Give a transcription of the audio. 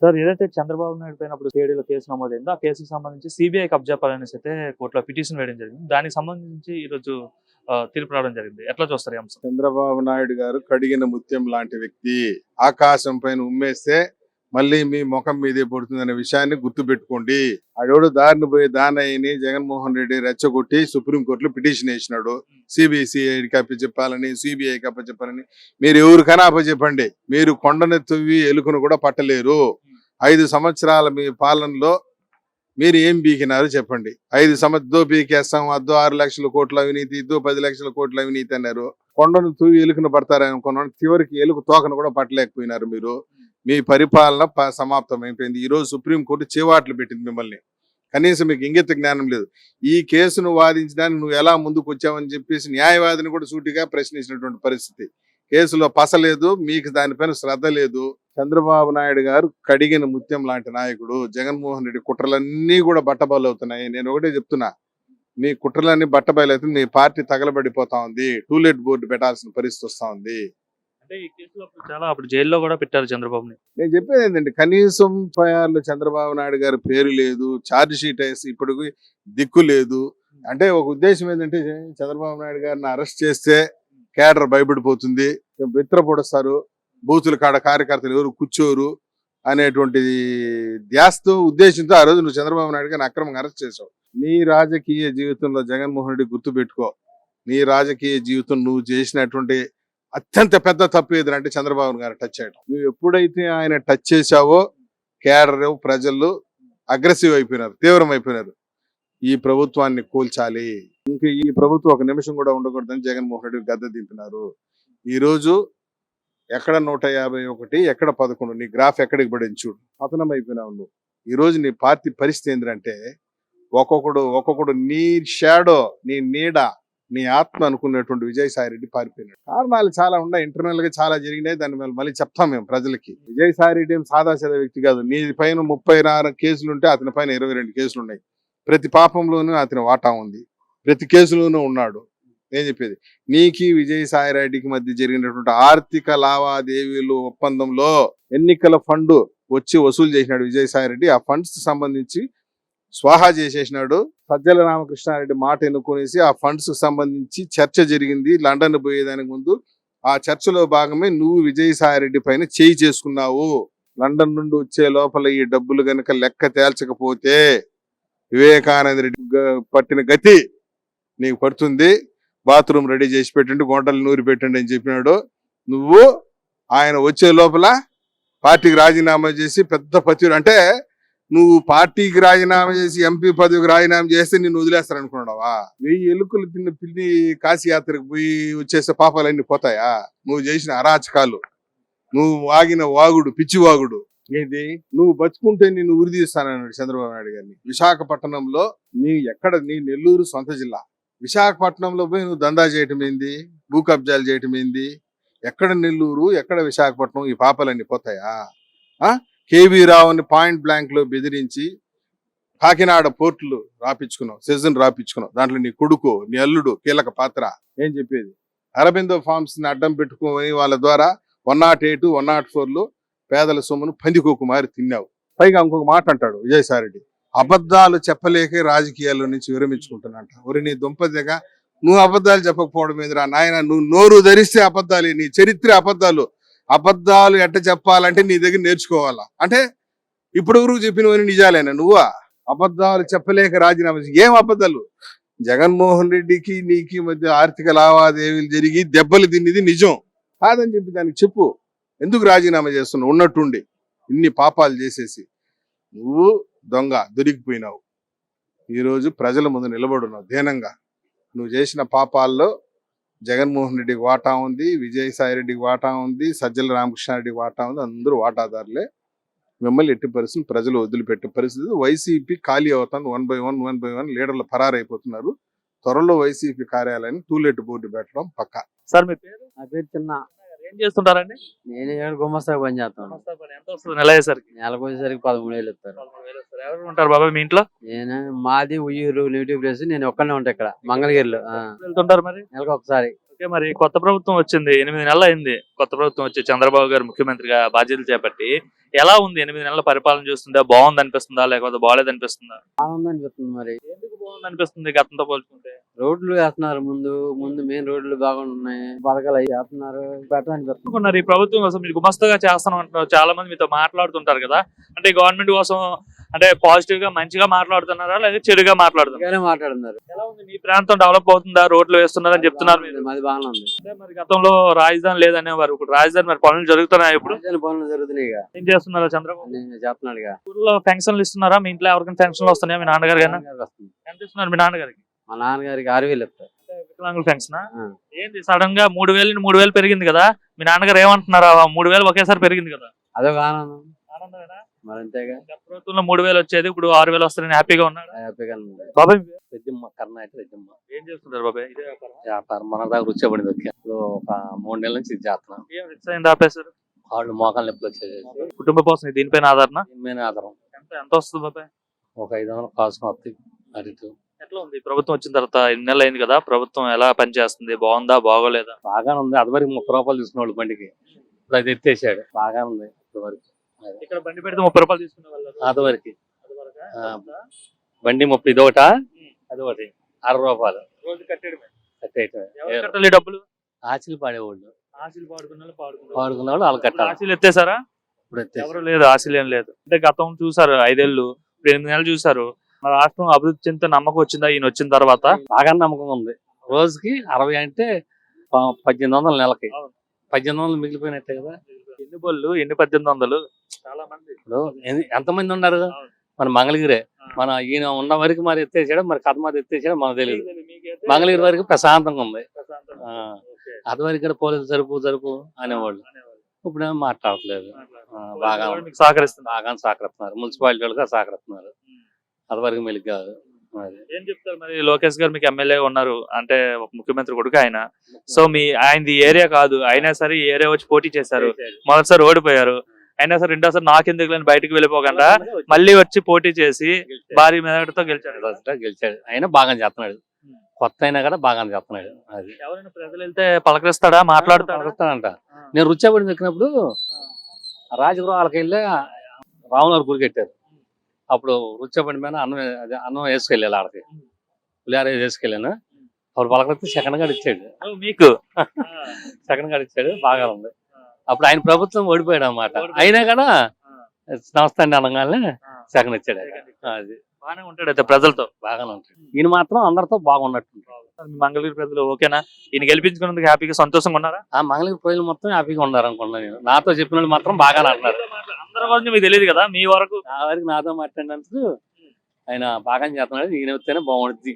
Sir ఏదైతే చంద్రబాబు నాయుడు పైన అప్పుడు సిఐడిలో కేసు నమోదైందో, ఆ కేసుకు సంబంధించి సిబిఐ కబ్జాపాలనేసి అయితే కోర్టులో పిటిషన్ వేయడం జరిగింది. దానికి సంబంధించి ఈరోజు తీర్పు రావడం జరిగింది. ఎట్లా చూస్తారు ఈ అంశం? చంద్రబాబు నాయుడు గారు కడిగిన ముత్యం లాంటి వ్యక్తి. ఆకాశం పైన ఉమ్మేస్తే మళ్ళీ మీ ముఖం మీదే పడుతుందనే విషయాన్ని గుర్తుపెట్టుకోండి. ఆడోడు దారిని పోయి దానయ్యని జగన్మోహన్ రెడ్డి రెచ్చగొట్టి సుప్రీంకోర్టులో పిటిషన్ వేసినాడు. సిబిసిఐడికి అప్పచెప్పాలని, సిబిఐకి అప్పచెప్పాలని. మీరు ఎవరికైనా అప్పచెప్పండి, మీరు కొండను తవ్వి ఎలుకను కూడా పట్టలేరు. 5 సంవత్సరాల మీ పాలనలో మీరు ఏం బీకినారు చెప్పండి. 5 సంవత్సరాలు పీకేస్తాం, అద్దో 6 లక్షల కోట్ల అవినీతి, ఇద్దో 10 లక్షల కోట్ల అవినీతి అన్నారు. కొండను తూవి ఎలుకను పడతారనుకున్నాను, చివరికి ఎలుక తోకను కూడా పట్టలేకపోయినారు మీరు. మీ పరిపాలన సమాప్తం అయిపోయింది. ఈ రోజు సుప్రీంకోర్టు చేవాట్లు పెట్టింది మిమ్మల్ని. కనీసం మీకు ఇంగిత జ్ఞానం లేదు. ఈ కేసును వాదించడానికి నువ్వు ఎలా ముందుకు వచ్చావని చెప్పేసి న్యాయవాదిని కూడా సూటిగా ప్రశ్నించినటువంటి పరిస్థితి. కేసులో పస లేదు, మీకు దానిపైన శ్రద్ధ లేదు. చంద్రబాబు నాయుడు గారు కడిగిన ముత్యం లాంటి నాయకుడు. జగన్మోహన్ రెడ్డి కుట్రలన్నీ కూడా బట్టబయలవుతున్నాయి. నేను ఒకటే చెప్తున్నా, మీ కుట్రలన్నీ బట్టబయలవుతుంది. మీ పార్టీ తగలబడిపోతా ఉంది. టూలెట్ బోర్డు పెట్టాల్సిన పరిస్థితి వస్తా ఉంది. అంటే ఈ కేసులో అప్పుడు జైల్లో కూడా పెట్టారు చంద్రబాబుని. నేను చెప్పేది ఏంటంటే, కనీసం FIR చంద్రబాబు నాయుడు గారి పేరు లేదు, ఛార్జ్ షీట్ వేసి ఇప్పటికి దిక్కు లేదు. అంటే ఒక ఉద్దేశం ఏంటంటే, చంద్రబాబు నాయుడు గారిని అరెస్ట్ చేస్తే కేడర్ భయపడిపోతుంది, బిత్ర పొడుస్తారు, బూతుల కాడ కార్యకర్తలు ఎవరు కూర్చోరు అనేటువంటి ధ్యాసతో ఉద్దేశంతో ఆ రోజు నువ్వు చంద్రబాబు నాయుడు గారిని అక్రమంగా అరెస్ట్ చేసావు. నీ రాజకీయ జీవితంలో జగన్మోహన్ రెడ్డి గుర్తుపెట్టుకో, నీ రాజకీయ జీవితం నువ్వు చేసినటువంటి అత్యంత పెద్ద తప్పు ఏదంటే చంద్రబాబు గారు టచ్ చేయడం. నువ్వు ఎప్పుడైతే ఆయన టచ్ చేశావో కేడర్ ప్రజలు అగ్రెసివ్ అయిపోయినారు, తీవ్రం అయిపోయినారు. ఈ ప్రభుత్వాన్ని కూల్చాలి, ఇంకా ఈ ప్రభుత్వం ఒక నిమిషం కూడా ఉండకూడదని జగన్మోహన్ రెడ్డి గద్దె దింపినారు. ఈ రోజు ఎక్కడ 151, ఎక్కడ 11, నీ గ్రాఫ్ ఎక్కడికి పడింది చూడు. పతనం అయిపోయినావు నువ్వు. ఈ రోజు నీ పార్టీ పరిస్థితి ఏంటంటే, ఒక్కొక్కడు నీ షాడో, నీ నీడ, నీ ఆత్మ అనుకున్నటువంటి విజయసాయి రెడ్డి పారిపోయినాడు. కారణాలు చాలా ఉన్నాయి, ఇంటర్నల్ గా చాలా జరిగినాయి. దాన్ని మళ్ళీ చెప్తాం మేము ప్రజలకి. విజయసాయి రెడ్డి ఏం సాదాసీదా వ్యక్తి కాదు. నీ పైన 34 కేసులుంటే అతని పైన 22 కేసులు ఉన్నాయి. ప్రతి పాపంలోనూ అతని వాటా ఉంది, ప్రతి కేసులోనూ ఉన్నాడు. నేను చెప్పేది, నీకి విజయసాయి రెడ్డికి మధ్య జరిగినటువంటి ఆర్థిక లావాదేవీలు ఒప్పందంలో ఎన్నికల ఫండ్ వచ్చి వసూలు చేసినాడు విజయసాయి రెడ్డి. ఆ ఫండ్స్ సంబంధించి స్వాహా చేసేసినాడు. సజ్జల రామకృష్ణారెడ్డి మాట ఎన్నుకునేసి ఆ ఫండ్స్ సంబంధించి చర్చ జరిగింది లండన్ పోయేదానికి ముందు. ఆ చర్చలో భాగమే నువ్వు విజయసాయి రెడ్డి పైన చేయి చేసుకున్నావు. లండన్ నుండి వచ్చే లోపల ఈ డబ్బులు గనక లెక్క తేల్చకపోతే వివేకానంద రెడ్డి పట్టిన గతి నీకు పడుతుంది. బాత్రూమ్ రెడీ చేసి పెట్టండి, గొంటలు నూరి పెట్టండి అని చెప్పినాడు. నువ్వు ఆయన వచ్చే లోపల పార్టీకి రాజీనామా చేసి పెద్ద పతిరు అంటే, నువ్వు పార్టీకి రాజీనామా చేసి ఎంపీ పదవికి రాజీనామా చేస్తే నిన్ను వదిలేస్తారనుకున్నావా? 1000 ఎలుకలు తిన్న పిల్లి కాశీ యాత్రకు పోయి వచ్చేసే పాపాలన్నీ పోతాయా? నువ్వు చేసిన అరాచకాలు, నువ్వు వాగిన వాగుడు, పిచ్చి వాగుడు. ఏంటి, నువ్వు బతుకుంటే నిన్ను ఉరి తీస్తానన్నాడు చంద్రబాబు నాయుడు గారిని. విశాఖపట్నంలో నీ నెల్లూరు సొంత జిల్లా, విశాఖపట్నంలో పోయి నువ్వు దందా చేయటం ఏంది, భూ కబ్జాలు చేయటం ఏంది? ఎక్కడ నెల్లూరు, ఎక్కడ విశాఖపట్నం? ఈ పాపాలన్నీ పోతాయా? కేవీ రావుని పాయింట్ బ్లాంక్ లో బెదిరించి కాకినాడ పోర్టులు రాపించుకున్నావు, సెజన్ రాపించుకున్నావు. దాంట్లో నీ కొడుకు, నీ అల్లుడు కీలక పాత్ర. ఏం చెప్పేది, అరబిందో ఫార్మ్స్ ని అడ్డం పెట్టుకుని వాళ్ళ ద్వారా 108, 104లో పేదల సొమ్మును పందికొక్కు మారి తిన్నావు. పైగా ఇంకొక మాట అంటాడు విజయసాయి రెడ్డి, అబద్ధాలు చెప్పలేకే రాజకీయాల్లో నుంచి విరమించుకుంటున్నట్ట. ఒరి నీ దుంపదిగా, నువ్వు అబద్ధాలు చెప్పకపోవడం మీదరా నాయన. నువ్వు నోరు ధరిస్తే అబద్ధాలు, నీ చరిత్ర అబద్ధాలు. అబద్ధాలు ఎట్ట చెప్పాలంటే నీ దగ్గర నేర్చుకోవాలా. అంటే ఇప్పుడు వరకు చెప్పినవన్నీ నిజాలేనా? నువ్వా అబద్ధాలు చెప్పలేక రాజీనామా? ఏం అబద్ధాలు? జగన్మోహన్ రెడ్డికి నీకి మధ్య ఆర్థిక లావాదేవీలు జరిగి దెబ్బలు తిన్నది నిజం కాదని చెప్పి దానికి చెప్పు. ఎందుకు రాజీనామా చేస్తున్నావు? ఉన్నట్టుండి ఇన్ని పాపాలు చేసేసి నువ్వు దొంగ దొరికిపోయినావు. ఈరోజు ప్రజల ముందు నిలబడున్నావు దీనంగా. నువ్వు చేసిన పాపాల్లో జగన్మోహన్ రెడ్డికి వాటా ఉంది, విజయసాయి రెడ్డికి వాటా ఉంది, సజ్జల రామకృష్ణారెడ్డికి వాటా ఉంది. అందరూ వాటాదారులే. మిమ్మల్ని ఎట్టి పరిస్థితులు ప్రజలు వదిలిపెట్టే పరిస్థితి. వైసీపీ ఖాళీ అవుతుంది. 1 by 1 లీడర్లు పరారైపోతున్నారు. త్వరలో వైసీపీ కార్యాలయాన్ని టూలెట్ బోర్డు పెట్టడం పక్కా. సార్ మీ పేరు? నా పేరు చిన్న. ఏం చేస్తుంటారండి? నేను ఏడు గుమ్మస్తా పని చేస్తాను. ఎంత వస్తుంది నెల అయ్యేసరికి? నెలకు వచ్చేసరికి 13,000 ఇస్తారు. 13,000 ఇస్తారు. ఎవరు ఉంటారు బాబాయ్ మీ ఇంట్లో? మాది ఉయ్యూరు నేటివ్ ప్లేస్. నేను ఒక్కనే ఉంటా ఇక్కడ మంగళగిరిలో. వెళ్తుంటారు మరి? నెలకు ఒకసారి. ఓకే, మరి కొత్త ప్రభుత్వం వచ్చింది, 8 నెలలు అయింది కొత్త ప్రభుత్వం వచ్చి చంద్రబాబు గారు ముఖ్యమంత్రిగా బాధ్యతలు చేపట్టి. ఎలా ఉంది 8 నెలల పరిపాలన చూస్తుందా? బాగుంది అనిపిస్తుందా లేకపోతే బాగాలేదు అనిపిస్తుందా? ఆనందం అనిపిస్తుంది మరి. ఎందుకు బాగుంది అనిపిస్తుంది గతంతో పోల్చుకుంటే? రోడ్లు వేస్తున్నారు, ముందు ముందు మెయిన్ రోడ్లు బాగున్నాయి, పథకాలు అవి వేస్తున్నారు, బెటర్ అనిపిస్తుంది. అనుకున్నారు ఈ ప్రభుత్వం కోసం మీరు గుమస్తాగా చేస్తాను అంటున్నారు, చాలా మంది మీతో మాట్లాడుతుంటారు కదా, అంటే గవర్నమెంట్ కోసం అంటే పాజిటివ్ గా మంచిగా మాట్లాడుతున్నారా లేదా చెడుగా మాట్లాడుతున్నారా? ఇలానే మాట్లాడుతున్నారు. ఎలా ఉంది మీ ప్రాంతం? డెవలప్ అవుతుందా? రోడ్లు వేస్తున్నారని చెప్తున్నారు మీరు. మాది బాగానే ఉంది. అంటే మరి గతంలో రాజధాని లేదనేవారు, ఇప్పుడు రాజధాని మరి పనులు జరుగుతున్నాయి. ఇప్పుడు రాజధాని పనులు జరుగుతున్నాయి ఇక. ఏం చేస్తున్నారు చంద్రబాబు? నేను చెప్తున్నాడు ఇక. ఊళ్ళో పెన్షన్లు ఇస్తున్నారా? మీ ఇంట్లో ఎవరికైనా పెన్షన్లు వస్తున్నాయా? మీ నాన్నగారు గానీ వస్తుంది. ఎంత ఇస్తున్నారు మీ నాన్నగారికి? మా నాన్నగారికి 6,000 ఇస్తారు. వికలాంగుల పెన్షన్ ఆ. ఏంది సడన్ గా 3,000 పెరిగింది కదా, మీ నాన్నగారు ఏమంటున్నారు? 3,000 ఒకేసారి పెరిగింది కదా, అదొక ఆనందం ఆనందమేనా? మరి, అంతేగా. గత ప్రభుత్వంలో 3,000 వచ్చేది, ఇప్పుడు 6,000 వస్తారని హ్యాపీగా ఉన్నాడు హ్యాపీగా ఉంది. బాబాయ్. పెద్దమ్మ కర్ణాటక పెద్దమ్మ ఏం చేస్తుంటారు బాబాయ్? ఇదే వ్యాపారం? వ్యాపారం మన దాకా రుచిపడింది. ఇప్పుడు ఒక 3 నెలల నుంచి ఇది చేస్తున్నాం. ఏం రిక్స్ అయింది ఆపేశారు? వాళ్ళు మోకాలు నొప్పులు వచ్చేసి కుటుంబ పోషణ దీనిపైన ఆధారణ దీని ఆధారం ఎంత వస్తుంది బాబాయ్? ఒక 500 కాసుకొని వస్తాయి. అడిగితే ఎట్లా ఉంది ప్రభుత్వం వచ్చిన తర్వాత? 8 నెలలు అయింది కదా, ప్రభుత్వం ఎలా పనిచేస్తుంది? బాగుందా బాగోలేదా? బాగానే ఉంది. అదివరకు 30 రూపాయలు తీసుకున్న వాళ్ళు బండికి, ఇప్పుడు అది ఎత్తేసాడు. బాగానే ఉంది ఇదివరకు. ఇక్కడ బండి పెడితే 30 రూపాయలు తీసుకునే వాళ్ళు అదివరకు అదివరకా? ఆ. బండి 30 ఇదొకట, అదొకటి 60 రూపాయలు రోజు కట్టేయడమే. కట్టేయటం. ఎవరు కట్టాలి డబ్బులు? ఆశలు పాడేవాళ్ళు, ఆశలు పాడుకున్న వాళ్ళు పాడుకున్నారు. పాడుకున్న వాళ్ళు వాళ్ళు ఇప్పుడు కట్టాలి. ఆశలు ఎత్తేసారా? ఇప్పుడు ఎత్తేసి ఎవరు లేదు, ఆశలు ఏం లేదు. అంటే గతం చూసారు 5 ఏళ్ళు, ఇప్పుడు 8 నెలలు చూసారు. మన రాష్ట్రం అభివృద్ధి చెందితే నమ్మకం వచ్చిందా ఈయన వచ్చిన తర్వాత? బాగా నమ్మకం ఉంది. రోజుకి 60 అంటే 1800 నెలకి. అవును. 1800 మిగిలిపోయినట్టే కదా. ఎన్ని బళ్ళు, ఎన్ని 1800? చాలా మంది. ఇప్పుడు ఎంతమంది ఉన్నారు? మన మంగళగిరే. మన ఈయన ఉన్న వరకు మరి ఎత్తేసాడు, మరి కథమాది ఎత్తేసాడు మనకు తెలియదు. మంగళగిరి వరకు ప్రశాంతంగా ఉంది. ఆ. అది వరకు కూడా పోలీసు జరుపు అనేవాళ్ళు. ఇప్పుడేమో మాట్లాడట్లేదు. బాగా సహకరిస్తుంది. బాగా సహకరిస్తున్నారు. మున్సిపాలిటీ వాళ్ళు కూడా సహకరిస్తున్నారు. అది వరకు మెలిగి కాదు. అది ఏం చెప్తారు మరి? లోకేష్ గారు మీకు ఎమ్మెల్యే ఉన్నారు అంటే, ఒక ముఖ్యమంత్రి కొడుకు ఆయన. సో మీ ఆయనది ఏరియా కాదు, అయినా సరే ఈ ఏరియా వచ్చి పోటీ చేశారు, మొదటిసారి ఓడిపోయారు. అయినా సరే రెండోసారి నాకెందుకు లేని బయటకు వెళ్ళిపోకుండా మళ్ళీ వచ్చి పోటీ చేసి భారీ మెజారిటీతో గెలిచాడు. గెలిచాడు. అయినా బాగా చేస్తున్నాడు. కొత్త అయినా కూడా బాగా చేస్తున్నాడు. అది ఎవరైనా ప్రజలు వెళ్తే పలకరిస్తాడా, మాట్లాడతాడా? పలుకుతాడంట. నేను రుచిపడి దొరికినప్పుడు రాజగృహాలకు వెళ్ళి రాములవారి గుడి కట్టారు. అప్పుడు రుచిపడి మీద అన్నం వేసుకెళ్ళాలి. ఆడకి పులిహార వేసుకెళ్ళాను. అప్పుడు పలకరిస్తే సెకండ్ గారు ఇచ్చాడు. మీకు సెకండ్ గారు ఇచ్చాడు. బాగా ఉంది. అప్పుడు ఆయన ప్రభుత్వం ఓడిపోయాడు అన్నమాట. అయినా కూడా నమస్తే అండి అనగానే సెకండ్ ఇచ్చాడు. అది బాగానే ఉంటాడు అయితే ప్రజలతో. బాగానే ఉంటాడు. ఈయన మాత్రం అందరితో బాగున్నట్టు. మంగళగిరి ప్రజలు ఓకేనా? ఈయన గెలిపించుకున్నందుకు హ్యాపీగా సంతోషంగా ఉన్నారా? ఆ మంగళగిరి ప్రజలు మొత్తం హ్యాపీగా ఉన్నారు అనుకున్నాను నేను. నాతో చెప్పిన వాళ్ళు మాత్రం బాగానే అంటున్నారు. అందరి గురించి మీకు తెలియదు కదా, మీ వరకు నా వరకు నాతో మాట్లాడినందుకు ఆయన బాగా చేస్తున్నాడు. ఈయన వస్తేనే బాగుంటుంది.